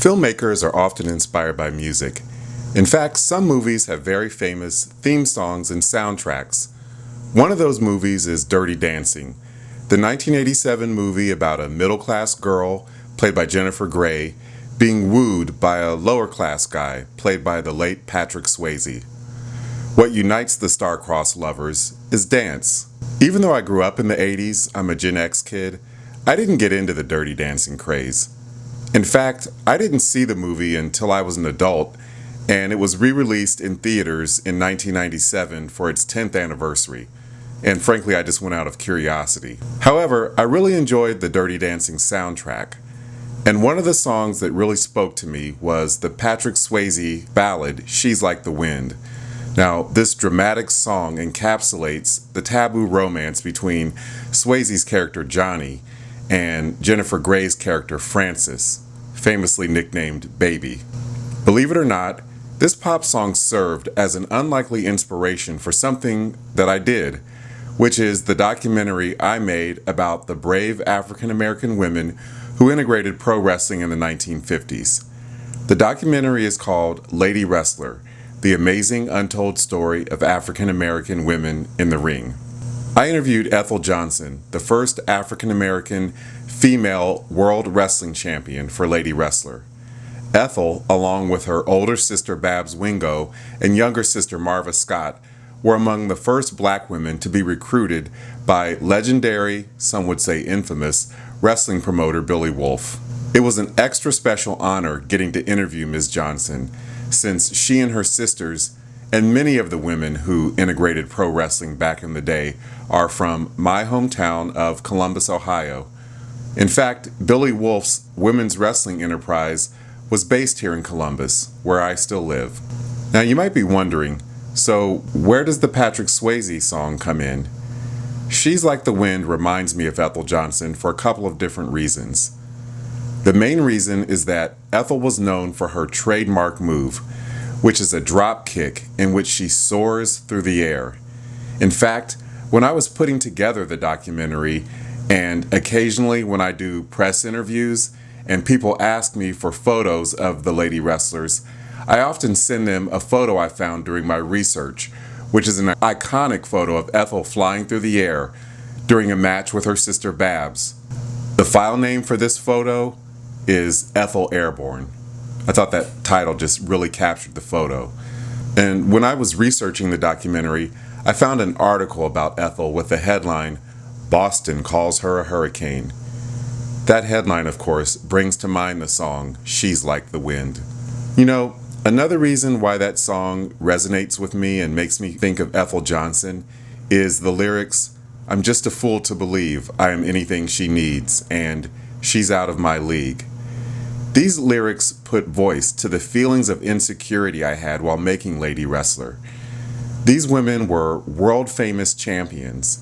Filmmakers are often inspired by music. In fact, some movies have very famous theme songs and soundtracks. One of those movies is Dirty Dancing, the 1987 movie about a middle-class girl, played by Jennifer Grey, being wooed by a lower-class guy, played by the late Patrick Swayze. What unites the star-crossed lovers is dance. Even though I grew up in the 80s, I'm a Gen X kid, I didn't get into the Dirty Dancing craze. In fact, I didn't see the movie until I was an adult, and it was re-released in theaters in 1997 for its 10th anniversary. And frankly, I just went out of curiosity. However, I really enjoyed the Dirty Dancing soundtrack. And one of the songs that really spoke to me was the Patrick Swayze ballad, She's Like the Wind. Now, this dramatic song encapsulates the taboo romance between Swayze's character Johnny and Jennifer Grey's character Frances, famously nicknamed Baby. Believe it or not, this pop song served as an unlikely inspiration for something that I did, which is the documentary I made about the brave African American women who integrated pro wrestling in the 1950s. The documentary is called Lady Wrestler: The Amazing Untold Story of African American Women in the Ring. I interviewed Ethel Johnson, the first African American female world wrestling champion for Lady Wrestler. Ethel, along with her older sister Babs Wingo and younger sister Marva Scott, were among the first black women to be recruited by legendary, some would say infamous, wrestling promoter Billy Wolf. It was an extra special honor getting to interview Ms. Johnson, since she and her sisters and many of the women who integrated pro wrestling back in the day are from my hometown of Columbus, Ohio. In fact, Billy Wolf's women's wrestling enterprise was based here in Columbus, where I still live. Now you might be wondering, so where does the Patrick Swayze song come in? She's Like the Wind reminds me of Ethel Johnson for a couple of different reasons. The main reason is that Ethel was known for her trademark move, which is a drop kick in which she soars through the air. In fact, when I was putting together the documentary, and occasionally when I do press interviews and people ask me for photos of the lady wrestlers, I often send them a photo I found during my research, which is an iconic photo of Ethel flying through the air during a match with her sister Babs. The file name for this photo is Ethel Airborne. I thought that title just really captured the photo. And when I was researching the documentary, I found an article about Ethel with the headline, "Boston Calls Her a Hurricane." That headline, of course, brings to mind the song, She's Like the Wind. You know, another reason why that song resonates with me and makes me think of Ethel Johnson is the lyrics, "I'm just a fool to believe I am anything she needs," and "She's out of my league." These lyrics put voice to the feelings of insecurity I had while making Lady Wrestler. These women were world-famous champions,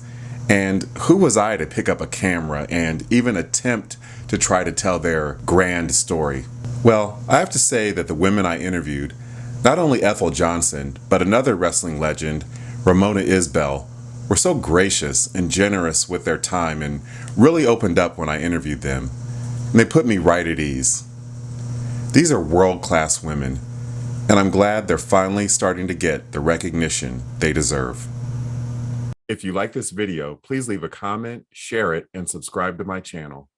and who was I to pick up a camera and even attempt to try to tell their grand story? Well, I have to say that the women I interviewed, not only Ethel Johnson, but another wrestling legend, Ramona Isbell, were so gracious and generous with their time and really opened up when I interviewed them. And they put me right at ease. These are world-class women, and I'm glad they're finally starting to get the recognition they deserve. If you like this video, please leave a comment, share it, and subscribe to my channel.